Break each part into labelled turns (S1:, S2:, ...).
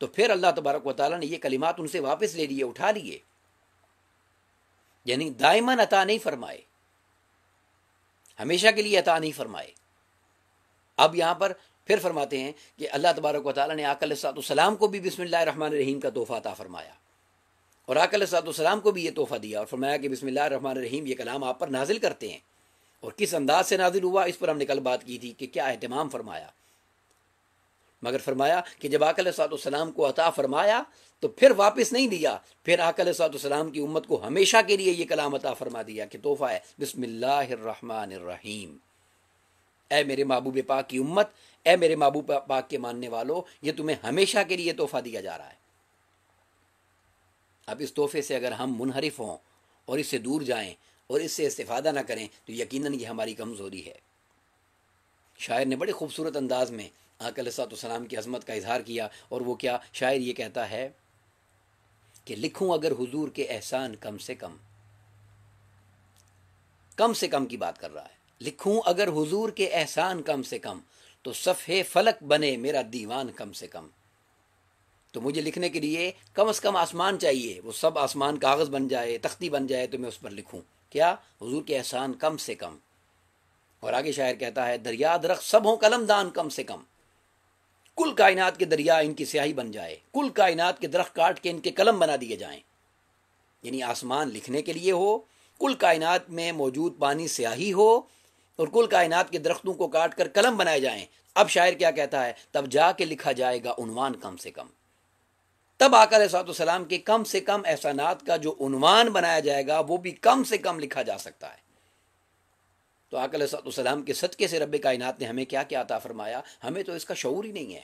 S1: تو پھر اللہ تبارک و تعالیٰ نے یہ کلمات ان سے واپس لے لیے، اٹھا لیے، یعنی دائماً عطا نہیں فرمائے، ہمیشہ کے لیے عطا نہیں فرمائے۔ اب یہاں پر پھر فرماتے ہیں کہ اللہ تبارک و تعالیٰ نے آقا علیہ السلام کو بھی بسم اللہ الرحمن الرحیم کا تحفہ عطا فرمایا، اور آقا علیہ السلام کو بھی یہ تحفہ دیا اور فرمایا کہ بسم اللہ الرحمن الرحیم یہ کلام آپ پر نازل کرتے ہیں، اور کس انداز سے نازل ہوا اس پر ہم نے کل بات کی تھی کہ کیا اہتمام فرمایا، مگر فرمایا کہ جب آقا علیہ السلام کو عطا فرمایا تو پھر واپس نہیں دیا، پھر آقا علیہ السلام کی امت کو ہمیشہ کے لیے یہ کلام عطا فرما دیا کہ تحفہ ہے بسم اللہ الرحمن الرحیم۔ اے میرے محبوب پاک کی امت، اے میرے محبوب پاک کے ماننے والو، یہ تمہیں ہمیشہ کے لیے تحفہ دیا جا رہا ہے۔ اب اس تحفے سے اگر ہم منحرف ہوں اور اس سے دور جائیں اور اس سے استفادہ نہ کریں تو یقیناً یہ ہماری کمزوری ہے۔ شاعر نے بڑے خوبصورت انداز میں آقا علیہ السلام کی عظمت کا اظہار کیا، اور وہ کیا؟ شاعر یہ کہتا ہے کہ لکھوں اگر حضور کے احسان کم سے کم کی بات کر رہا ہے، لکھوں اگر حضور کے احسان کم سے کم تو صفحے فلک بنے میرا دیوان کم سے کم۔ تو مجھے لکھنے کے لیے کم از کم آسمان چاہیے، وہ سب آسمان کاغذ بن جائے، تختی بن جائے تو میں اس پر لکھوں کیا؟ حضور کے احسان کم سے کم۔ اور آگے شاعر کہتا ہے دریا درخت سب ہوں قلم دان کم سے کم، کل کائنات کے دریا ان کی سیاہی بن جائے، کل کائنات کے درخت کاٹ کے ان کے قلم بنا دیے جائیں، یعنی آسمان لکھنے کے لیے ہو، کل کائنات میں موجود پانی سیاہی ہو، اور کل کائنات کے درختوں کو کاٹ کر قلم بنائے جائیں۔ اب شاعر کیا کہتا ہے؟ تب جا کے لکھا جائے گا عنوان کم سے کم، تب آقا علیہ السلام کے کم سے کم احسانات کا جو عنوان بنایا جائے گا وہ بھی کم سے کم لکھا جا سکتا ہے۔ تو آقا علیہ السلام کے صدقے سے رب کائنات نے ہمیں کیا کیا عطا فرمایا؟ ہمیں تو اس کا شعور ہی نہیں ہے۔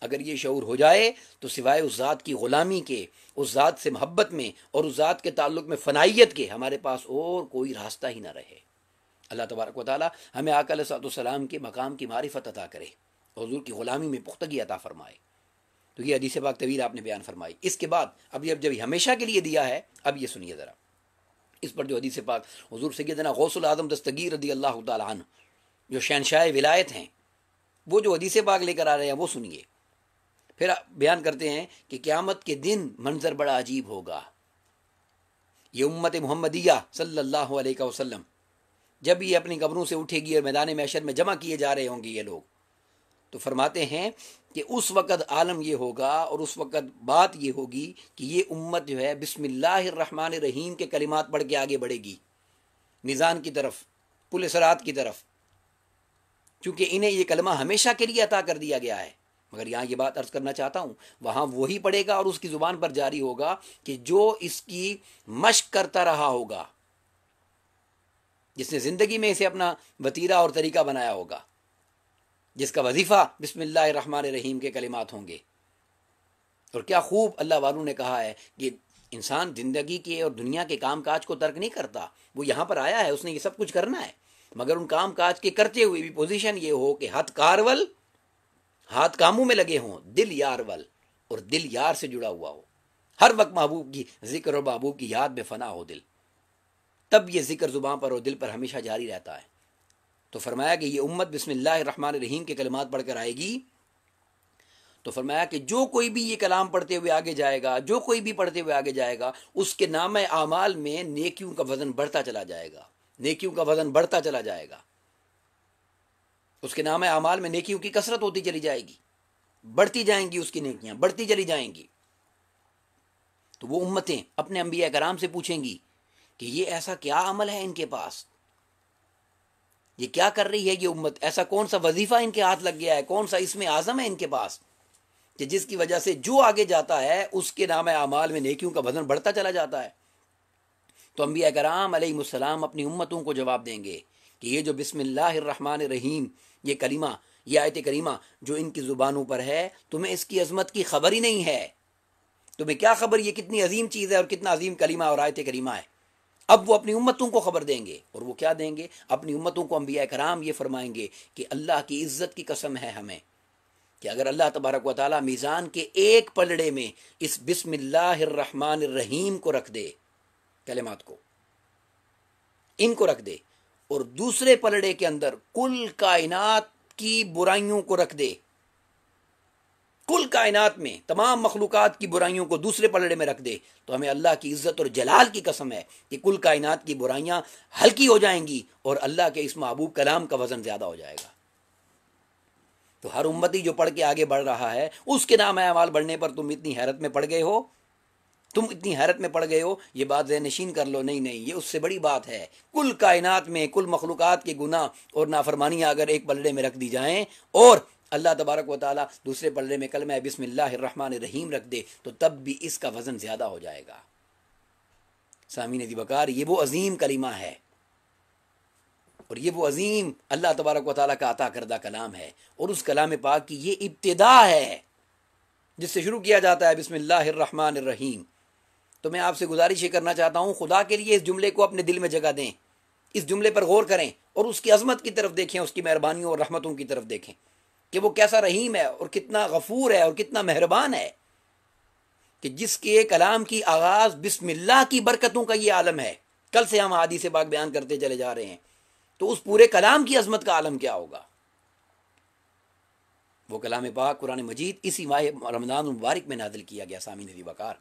S1: اگر یہ شعور ہو جائے تو سوائے اس ذات کی غلامی کے، اس ذات سے محبت میں اور اس ذات کے تعلق میں فنائیت کے ہمارے پاس اور کوئی راستہ ہی نہ رہے۔ اللہ تبارک و تعالی ہمیں آقا علیہ السلام کے مقام کی معرفت عطا کرے، حضور کی غلامی میں پختگی عطا فرمائے۔ تو یہ حدیث پاک طویل آپ نے بیان فرمائی۔ اس کے بعد اب جب ہمیشہ کے لیے دیا ہے، اب یہ سنیے ذرا اس پر جو حدیث پاک حضور سیدنا غوث العظم دستگیر رضی اللہ تعالی عنہ جو شہنشاہ ولایت ہیں، وہ جو حدیث پاک لے کر آ رہے ہیں وہ سنیے۔ پھر بیان کرتے ہیں کہ قیامت کے دن منظر بڑا عجیب ہوگا۔ یہ امت محمدیہ صلی اللہ علیہ وسلم جب یہ اپنی قبروں سے اٹھے گی اور میدان محشر میں جمع کیے جا رہے ہوں گے یہ لوگ، تو فرماتے ہیں کہ اس وقت عالم یہ ہوگا اور اس وقت بات یہ ہوگی کہ یہ امت جو ہے بسم اللہ الرحمن الرحیم کے کلمات پڑھ کے آگے بڑھے گی میزان کی طرف، پل صراط کی طرف، چونکہ انہیں یہ کلمہ ہمیشہ کے لیے عطا کر دیا گیا ہے۔ مگر یہاں یہ بات عرض کرنا چاہتا ہوں، وہاں وہی پڑھے گا اور اس کی زبان پر جاری ہوگا کہ جو اس کی مشق کرتا رہا ہوگا، جس نے زندگی میں اسے اپنا وتیرہ اور طریقہ بنایا ہوگا، جس کا وظیفہ بسم اللہ الرحمن الرحیم کے کلمات ہوں گے۔ اور کیا خوب اللہ والوں نے کہا ہے کہ انسان زندگی کے اور دنیا کے کام کاج کو ترک نہیں کرتا، وہ یہاں پر آیا ہے، اس نے یہ سب کچھ کرنا ہے، مگر ان کام کاج کے کرتے ہوئے بھی پوزیشن یہ ہو کہ ہاتھ کارول، ہاتھ کاموں میں لگے ہوں، دل یار ول، اور دل یار سے جڑا ہوا ہو، ہر وقت محبوب کی ذکر اور محبوب کی یاد میں فنا ہو دل، تب یہ ذکر زبان پر اور دل پر ہمیشہ جاری رہتا ہے۔ تو فرمایا کہ یہ امت بسم اللہ الرحمن الرحیم کے کلمات پڑھ کر آئے گی، تو فرمایا کہ جو کوئی بھی یہ کلام پڑھتے ہوئے آگے جائے گا، جو کوئی بھی پڑھتے ہوئے آگے جائے گا، اس کے نامہ اعمال میں نیکیوں کا وزن بڑھتا چلا جائے گا، نیکیوں کا وزن بڑھتا چلا جائے گا، اس کے نامہ اعمال میں نیکیوں کی کثرت ہوتی چلی جائے گی، بڑھتی جائیں گی، اس کی نیکیاں بڑھتی چلی جائیں گی۔ تو وہ امتیں اپنے انبیاء کرام سے پوچھیں گی کہ یہ ایسا کیا عمل ہے ان کے پاس، یہ کیا کر رہی ہے یہ امت، ایسا کون سا وظیفہ ان کے ہاتھ لگ گیا ہے، کون سا اسم اعظم ہے ان کے پاس کہ جس کی وجہ سے جو آگے جاتا ہے اس کے نام اعمال میں نیکیوں کا وزن بڑھتا چلا جاتا ہے۔ تو انبیاء کرام علیہ السلام اپنی امتوں کو جواب دیں گے کہ یہ جو بسم اللہ الرحمن الرحیم یہ کلمہ، یہ آیت کریمہ جو ان کی زبانوں پر ہے، تمہیں اس کی عظمت کی خبر ہی نہیں ہے، تمہیں کیا خبر یہ کتنی عظیم چیز ہے اور کتنا عظیم کلمہ اور آیت کریمہ ہے۔ اب وہ اپنی امتوں کو خبر دیں گے، اور وہ کیا دیں گے؟ اپنی امتوں کو انبیاء کرام یہ فرمائیں گے کہ اللہ کی عزت کی قسم ہے ہمیں کہ اگر اللہ تبارک و تعالی میزان کے ایک پلڑے میں اس بسم اللہ الرحمن الرحیم کو رکھ دے، کلمات کو، ان کو رکھ دے، اور دوسرے پلڑے کے اندر کل کائنات کی برائیوں کو رکھ دے، کل کائنات میں تمام مخلوقات کی برائیوں کو دوسرے پلڑے میں رکھ دے تو ہمیں اللہ کی عزت اور جلال کی قسم ہے کہ کل کائنات کی برائیاں ہلکی ہو جائیں گی اور اللہ کے اس محبوب کلام کا وزن زیادہ ہو جائے گا. تو ہر امتی جو پڑھ کے آگے بڑھ رہا ہے اس کے نام اعمال بڑھنے پر تم اتنی حیرت میں پڑ گئے ہو، یہ بات ذہن نشین کر لو. نہیں یہ اس سے بڑی بات ہے. کل کائنات میں کل مخلوقات کے گناہ اور نافرمانیاں اگر ایک پلڑے میں رکھ دی جائیں اور اللہ تبارک و تعالیٰ دوسرے پلڑے میں کلمہ بسم اللہ الرحمن الرحیم رکھ دے تو تب بھی اس کا وزن زیادہ ہو جائے گا. سامعین ذی وقار، یہ وہ عظیم کلمہ ہے اور یہ وہ عظیم اللہ تبارک و تعالیٰ کا عطا کردہ کلام ہے، اور اس کلام پاک کی یہ ابتدا ہے جس سے شروع کیا جاتا ہے بسم اللہ الرحمن الرحیم. تو میں آپ سے گزارش یہ کرنا چاہتا ہوں، خدا کے لیے اس جملے کو اپنے دل میں جگہ دیں، اس جملے پر غور کریں اور اس کی عظمت کی طرف دیکھیں، اس کی مہربانیوں اور رحمتوں کی طرف دیکھیں کہ وہ کیسا رحیم ہے اور کتنا غفور ہے اور کتنا مہربان ہے، کہ جس کے کلام کی آغاز بسم اللہ کی برکتوں کا یہ عالم ہے. کل سے ہم حدیث پاک بیان کرتے چلے جا رہے ہیں، تو اس پورے کلام کی عظمت کا عالم کیا ہوگا. وہ کلام پاک قرآن مجید اسی ماہ رمضان المبارک میں نازل کیا گیا. سامعین ذی وقار،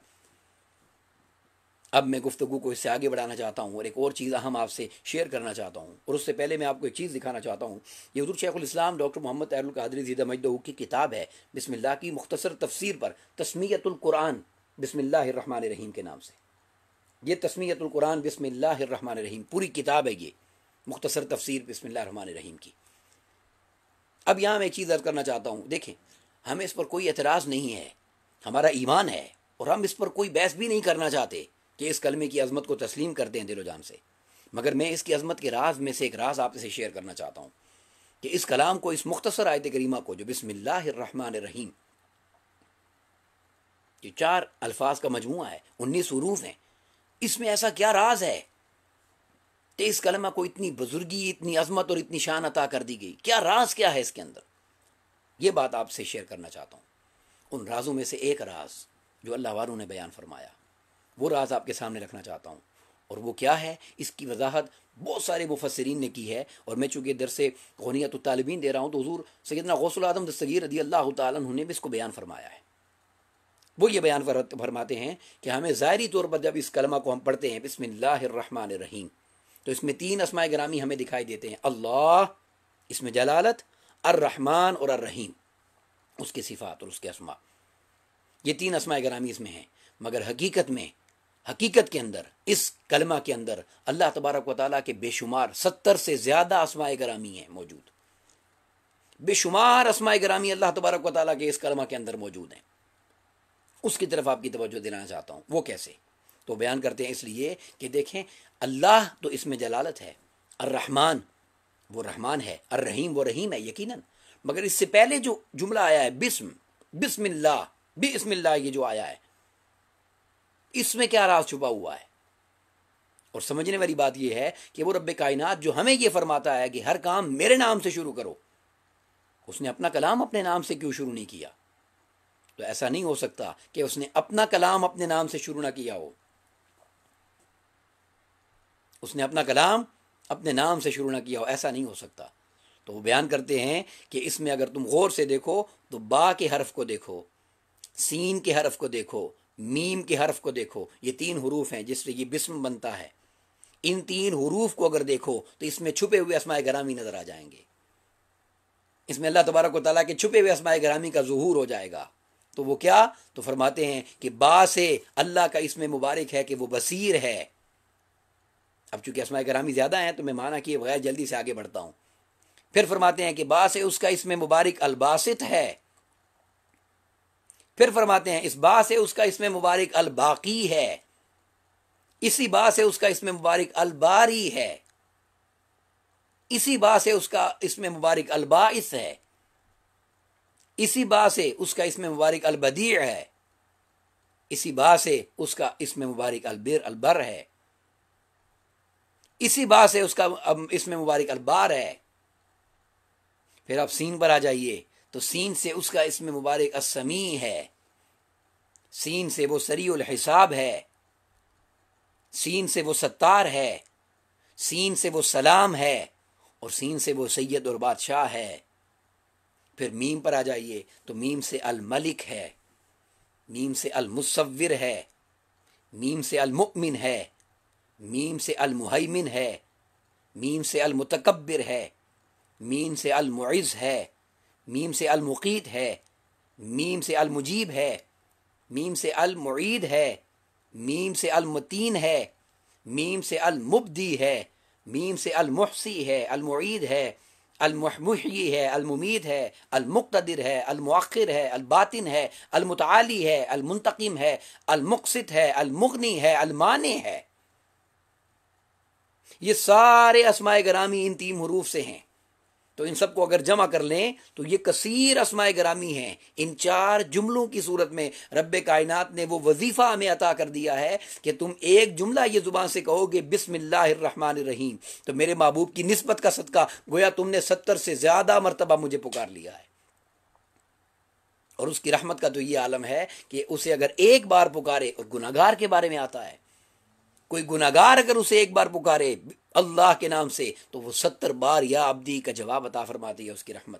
S1: اب میں گفتگو کو اس سے آگے بڑھانا چاہتا ہوں اور ایک اور چیز اہم آپ سے شیئر کرنا چاہتا ہوں، اور اس سے پہلے میں آپ کو ایک چیز دکھانا چاہتا ہوں. یہ حضور شیخ الاسلام ڈاکٹر محمد طاہر القادری زیدہ مجدہ کی کتاب ہے بسم اللہ کی مختصر تفسیر پر، تسمیۃ القرآن بسم اللہ الرحمن الرحیم کے نام سے. یہ تسمیۃ القرآن بسم اللہ الرحمن الرحیم پوری کتاب ہے، یہ مختصر تفسیر بسم اللہ الرحمن الرحیم کی. اب یہاں میں ایک چیز عرض کرنا چاہتا ہوں، دیکھیں ہمیں اس پر کوئی اعتراض نہیں ہے، ہمارا ایمان ہے اور ہم اس پر کوئی بحث بھی نہیں کرنا چاہتے کہ اس کلمے کی عظمت کو تسلیم کرتے ہیں دل و جان سے. مگر میں اس کی عظمت کے راز میں سے ایک راز آپ سے شیئر کرنا چاہتا ہوں کہ اس کلام کو، اس مختصر آیت کریمہ کو جو بسم اللہ الرحمن الرحیم، یہ 4 الفاظ کا مجموعہ ہے، 19 حروف ہیں، اس میں ایسا کیا راز ہے کہ اس کلمہ کو اتنی بزرگی، اتنی عظمت اور اتنی شان عطا کر دی گئی؟ کیا راز کیا ہے اس کے اندر؟ یہ بات آپ سے شیئر کرنا چاہتا ہوں. ان رازوں میں سے ایک راز جو اللہ والوں نے بیان فرمایا، وہ راز آپ کے سامنے رکھنا چاہتا ہوں. اور وہ کیا ہے، اس کی وضاحت بہت سارے مفسرین نے کی ہے، اور میں چونکہ درس غنیت الطالبین دے رہا ہوں تو حضور سیدنا غوث العظم دستگیر رضی اللہ تعالیٰ عنہ نے بھی اس کو بیان فرمایا ہے. وہ یہ بیان فرماتے ہیں کہ ہمیں ظاہری طور پر جب اس کلمہ کو ہم پڑھتے ہیں بسم اللہ الرحمن الرحیم، تو اس میں 3 اسماء گرامی ہمیں دکھائی دیتے ہیں. اللہ اس میں جلالت، الرحمن اور الرحیم اس کے صفات اور اس کے اسماء، یہ 3 اسماء گرامی اس میں ہیں. مگر حقیقت کے اندر، اس کلمہ کے اندر اللہ تبارک و تعالیٰ کے بے شمار 70 سے زیادہ اسماء گرامی ہیں موجود. بے شمار اسماء گرامی اللہ تبارک و تعالیٰ کے اس کلمہ کے اندر موجود ہیں. اس کی طرف آپ کی توجہ دلانا چاہتا ہوں. وہ کیسے؟ تو بیان کرتے ہیں اس لیے کہ دیکھیں، اللہ تو اس میں جلالت ہے، الرحمن وہ رحمان ہے، الرحیم وہ رحیم ہے یقیناً. مگر اس سے پہلے جو جملہ آیا ہے بسم اللہ، یہ جو آیا ہے، اس میں کیا راز چھپا ہوا ہے؟ اور سمجھنے والی بات یہ ہے کہ وہ رب کائنات جو ہمیں یہ فرماتا ہے کہ ہر کام میرے نام سے شروع کرو، اس نے اپنا کلام اپنے نام سے کیوں شروع نہیں کیا؟ تو ایسا نہیں ہو سکتا کہ اس نے اپنا کلام اپنے نام سے شروع نہ کیا ہو. اس نے اپنا کلام اپنے نام سے شروع نہ کیا ہو، ایسا نہیں ہو سکتا. تو وہ بیان کرتے ہیں کہ اس میں اگر تم غور سے دیکھو تو با کے حرف کو دیکھو، سین کے حرف کو دیکھو، میم کے حرف کو دیکھو. یہ 3 حروف ہیں جس سے یہ بسم بنتا ہے. ان 3 حروف کو اگر دیکھو تو اس میں چھپے ہوئے اسماء گرامی نظر آ جائیں گے. اس میں اللہ تبارک و تعالیٰ کے چھپے ہوئے اسماء گرامی کا ظہور ہو جائے گا. تو وہ کیا؟ تو فرماتے ہیں کہ با سے اللہ کا اسم مبارک ہے کہ وہ بصیر ہے. اب چونکہ اسماء گرامی زیادہ ہیں تو میں معنی کیے بغیر جلدی سے آگے بڑھتا ہوں. پھر فرماتے ہیں کہ با سے اس کا اسم مبارک الباسط ہے. پھر فرماتے ہیں اس با سے اس کا اسم مبارک الباقی ہے. اسی با سے اس کا اسم مبارک الباری ہے. اسی با سے اس کا اسم مبارک الباعث ہے. اسی با سے اس کا اسم مبارک البدیع ہے. اسی با سے اس کا اسم مبارک البر ہے. اسی با سے اس کا اسم مبارک البار ہے. پھر آپ سین پر آ جائیے تو سین سے اس کا اسم مبارک السمیع ہے. سین سے وہ سریع الحساب ہے. سین سے وہ ستار ہے. سین سے وہ سلام ہے. اور سین سے وہ سید اور بادشاہ ہے. پھر میم پر آ جائیے تو میم سے الملک ہے، میم سے المصور ہے، میم سے المؤمن ہے، میم سے المہیمن ہے، میم سے المتکبر ہے، میم سے المعز ہے، میم سے المقیت ہے، میم سے المجیب ہے، میم سے المعید ہے، میم سے المتین ہے، میم سے المبدی ہے، میم سے المحصی ہے، المعید ہے، المحیی ہے، الممید ہے، المقتدر ہے، المؤخر ہے، الباطن ہے، المتعالی ہے، المنتقم ہے، المقسط ہے، المغنی ہے، المانع ہے۔ یہ سارے اسماء گرامی ان 3 حروف سے ہیں، تو ان سب کو اگر جمع کر لیں تو یہ کثیر اسماء گرامی ہیں۔ ان 4 جملوں کی صورت میں رب کائنات نے وہ وظیفہ ہمیں عطا کر دیا ہے کہ تم ایک جملہ یہ زبان سے کہو گے بسم اللہ الرحمن الرحیم، تو میرے محبوب کی نسبت کا صدقہ گویا تم نے 70 سے زیادہ مرتبہ مجھے پکار لیا ہے۔ اور اس کی رحمت کا تو یہ عالم ہے کہ اسے اگر ایک بار پکارے، اور گناہگار کے بارے میں آتا ہے، کوئی گناہگار اگر اسے ایک بار پکارے اللہ کے نام سے تو وہ 70 بار یا عبدی کا جواب عطا فرماتی ہے اس کی رحمت،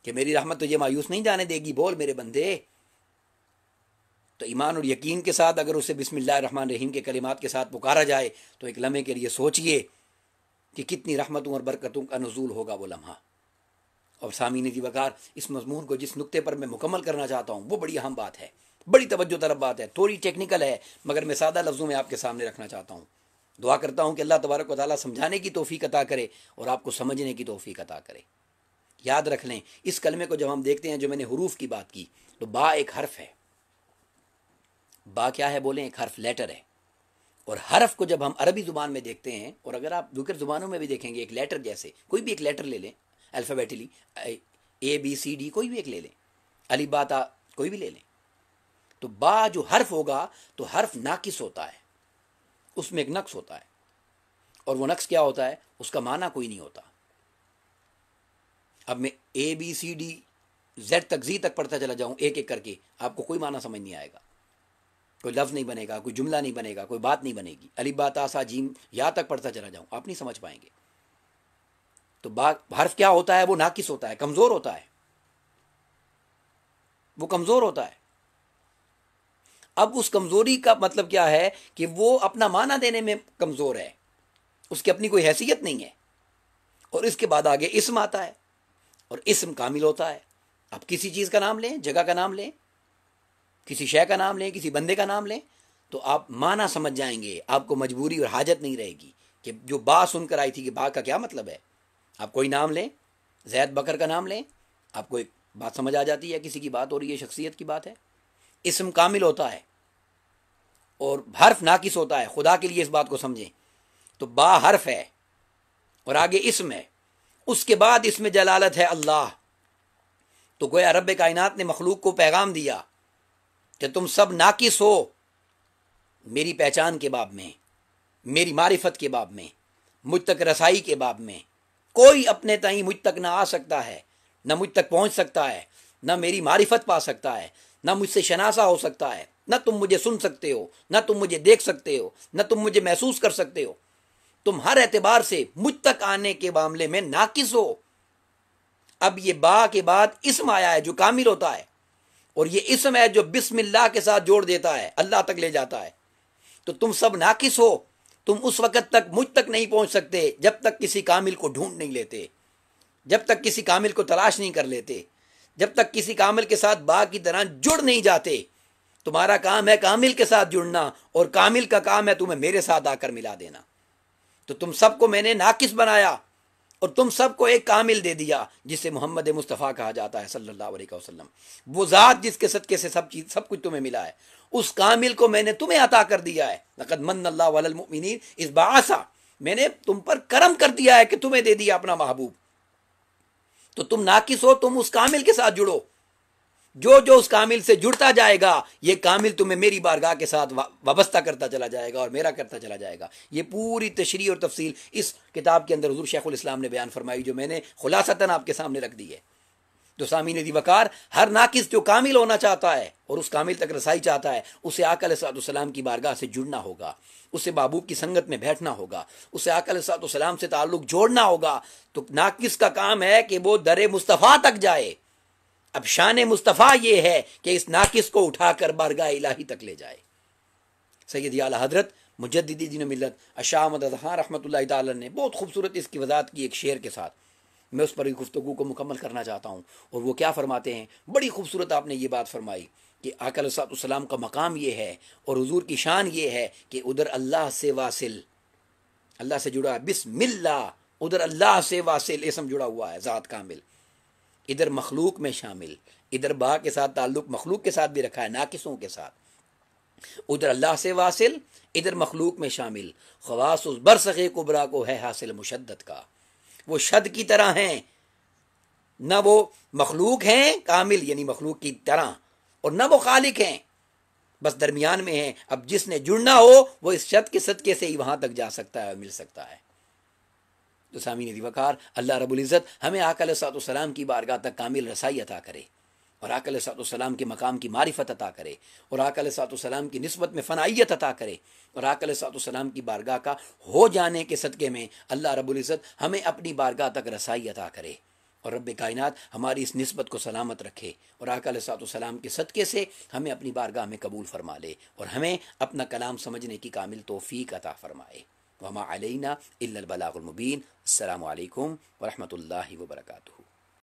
S1: کہ میری رحمت تجھے مایوس نہیں جانے دے گی، بول میرے بندے۔ تو ایمان اور یقین کے ساتھ اگر اسے بسم اللہ الرحمن الرحیم کے کلمات کے ساتھ پکارا جائے تو ایک لمحے کے لیے سوچئے کہ کتنی رحمتوں اور برکتوں کا نزول ہوگا وہ لمحہ۔ اور سامعین دی وقار، اس مضمون کو جس نقطے پر میں مکمل کرنا چاہتا ہوں وہ بڑی اہم بات ہے، بڑی توجہ طلب بات ہے، تھوڑی ٹیکنیکل ہے، مگر میں سادہ لفظوں میں آپ کے سامنے رکھنا چاہتا ہوں۔ دعا کرتا ہوں کہ اللہ تبارک و تعالیٰ سمجھانے کی توفیق عطا کرے اور آپ کو سمجھنے کی توفیق عطا کرے۔ یاد رکھ لیں، اس کلمے کو جب ہم دیکھتے ہیں، جو میں نے حروف کی بات کی، تو با ایک حرف ہے۔ با کیا ہے بولیں؟ ایک حرف، لیٹر ہے۔ اور حرف کو جب ہم عربی زبان میں دیکھتے ہیں، اور اگر آپ دوسری زبانوں میں بھی دیکھیں گے، ایک لیٹر جیسے کوئی بھی ایک لیٹر لے لیں، الفابیٹلی اے بی سی ڈی کوئی بھی ایک لے لیں، الف با تا کوئی بھی لے لیں، تو با جو حرف ہوگا تو حرف ناقص ہوتا ہے، اس میں ایک نقص ہوتا ہے، اور وہ نقص کیا ہوتا ہے؟ اس کا معنی کوئی نہیں ہوتا۔ اب میں اے بی سی ڈی زیڈ تک زی تک پڑھتا چلا جاؤں ایک ایک کر کے، آپ کو کوئی معنی سمجھ نہیں آئے گا، کوئی لفظ نہیں بنے گا، کوئی جملہ نہیں بنے گا، کوئی بات نہیں بنے گی۔ الف با تا سا جیم یا تک پڑھتا چلا جاؤں، آپ نہیں سمجھ پائیں گے۔ تو با حرف کیا ہوتا ہے؟ وہ ناقص ہوتا ہے، کمزور ہوتا ہے، وہ کمزور ہوتا ہے۔ اب اس کمزوری کا مطلب کیا ہے؟ کہ وہ اپنا معنی دینے میں کمزور ہے، اس کی اپنی کوئی حیثیت نہیں ہے۔ اور اس کے بعد آگے اسم آتا ہے، اور اسم کامل ہوتا ہے۔ آپ کسی چیز کا نام لیں، جگہ کا نام لیں، کسی شے کا نام لیں، کسی بندے کا نام لیں، تو آپ معنی سمجھ جائیں گے، آپ کو مجبوری اور حاجت نہیں رہے گی کہ جو با سن کر آئی تھی کہ با کا کیا مطلب ہے۔ آپ کوئی نام لیں، زید بکر کا نام لیں، آپ کو ایک بات سمجھ آ جاتی ہے، کسی کی بات ہو رہی ہے، شخصیت کی بات ہے۔ اسم کامل ہوتا ہے اور حرف ناقص ہوتا ہے، خدا کے لیے اس بات کو سمجھیں۔ تو با حرف ہے اور آگے اسم ہے، اس کے بعد اسم جلالت ہے اللہ۔ تو گویا رب کائنات نے مخلوق کو پیغام دیا کہ تم سب ناقص ہو میری پہچان کے باب میں، میری معرفت کے باب میں، مجھ تک رسائی کے باب میں۔ کوئی اپنے تئیں مجھ تک نہ آ سکتا ہے، نہ مجھ تک پہنچ سکتا ہے، نہ میری معرفت پا سکتا ہے، نہ مجھ سے شناسہ ہو سکتا ہے، نہ تم مجھے سن سکتے ہو، نہ تم مجھے دیکھ سکتے ہو، نہ تم مجھے محسوس کر سکتے ہو۔ تم ہر اعتبار سے مجھ تک آنے کے معاملے میں ناقص ہو۔ اب یہ با کے بعد اسم آیا ہے جو کامل ہوتا ہے، اور یہ اسم ہے جو بسم اللہ کے ساتھ جوڑ دیتا ہے، اللہ تک لے جاتا ہے۔ تو تم سب ناقص ہو، تم اس وقت تک مجھ تک نہیں پہنچ سکتے جب تک کسی کامل کو ڈھونڈ نہیں لیتے، جب تک کسی کامل کو تلاش نہیں کر لیتے، جب تک کسی کامل کے ساتھ با کی طرح جڑ نہیں جاتے۔ تمہارا کام ہے کامل کے ساتھ جڑنا، اور کامل کا کام ہے تمہیں میرے ساتھ آ کر ملا دینا۔ تو تم سب کو میں نے ناقص بنایا اور تم سب کو ایک کامل دے دیا، جسے محمد مصطفیٰ کہا جاتا ہے صلی اللہ علیہ وسلم۔ وہ ذات جس کے صدقے سے سب کچھ تمہیں ملا ہے، اس کامل کو میں نے تمہیں عطا کر دیا ہے۔ لقد من اللہ علی المؤمنین اذ بعث، میں نے تم پر کرم کر دیا ہے کہ تمہیں دے دیا اپنا محبوب۔ تو تم ناقص ہو، تم اس کامل کے ساتھ جڑو۔ جو جو اس کامل سے جڑتا جائے گا، یہ کامل تمہیں میری بارگاہ کے ساتھ وابستہ کرتا چلا جائے گا اور میرا کرتا چلا جائے گا۔ یہ پوری تشریح اور تفصیل اس کتاب کے اندر حضور شیخ الاسلام نے بیان فرمائی، جو میں نے خلاصتاً آپ کے سامنے رکھ دی ہے۔ تو سامعین دی وقار، ہر ناقص جو کامل ہونا چاہتا ہے اور اس کامل تک رسائی چاہتا ہے، اسے آقا علیہ السلام کی بارگاہ سے جڑنا ہوگا، اسے محبوب کی سنگت میں بیٹھنا ہوگا، اسے آقا علیہ السلام سے تعلق جوڑنا ہوگا۔ تو ناقص کا کام ہے کہ وہ در مصطفیٰ تک جائے۔ اب شان مصطفیٰ یہ ہے کہ اس ناقص کو اٹھا کر بارگاہ الہی تک لے جائے۔ سید اعلیٰ حضرت مجددی دین و ملت شاہ احمد خان رحمۃ اللہ تعالی نے بہت خوبصورت اس کی وضاحت کی ایک شعر کے ساتھ، میں اس پر گفتگو کو مکمل کرنا چاہتا ہوں۔ اور وہ کیا فرماتے ہیں، بڑی خوبصورت آپ نے یہ بات فرمائی کہ آقا علیہ السلام کا مقام یہ ہے اور حضور کی شان یہ ہے کہ ادھر اللہ سے واصل، اللہ سے جڑا ہے، بسم اللہ، ادھر اللہ سے واصل اسم جڑا ہوا ہے، ذات کامل، ادھر مخلوق میں شامل، ادھر با کے ساتھ تعلق مخلوق کے ساتھ بھی رکھا ہے، ناقصوں کے ساتھ، ادھر اللہ سے واصل، ادھر مخلوق میں شامل، خواص اس برسخ کبریٰ کو ہے حاصل مشدد کا۔ وہ شد کی طرح ہیں، نہ وہ مخلوق ہیں کامل یعنی مخلوق کی طرح، اور نہ وہ خالق ہیں، بس درمیان میں ہیں۔ اب جس نے جڑنا ہو وہ اس شد کے صدقے سے ہی وہاں تک جا سکتا ہے اور مل سکتا ہے۔ تو سامعین دی وقار، اللہ رب العزت ہمیں آقا علیہ السلام کی بارگاہ تک کامل رسائی عطا کرے، اور آقا علیہ السلام کے مقام کی معرفت عطا کرے، اور آقا علیہ السلام کی نسبت میں فنائیت عطا کرے، اور آقا علیہ السلام کی بارگاہ کا ہو جانے کے صدقے میں اللہ رب العزت ہمیں اپنی بارگاہ تک رسائی عطا کرے، اور رب کائنات ہماری اس نسبت کو سلامت رکھے، اور آقا علیہ السلام کے صدقے سے ہمیں اپنی بارگاہ میں قبول فرما لے، اور ہمیں اپنا کلام سمجھنے کی کامل توفیق عطا فرمائے۔ وما علینا الا البلاغ المبین۔ السلام علیکم ورحمۃ اللہ وبرکاتہ۔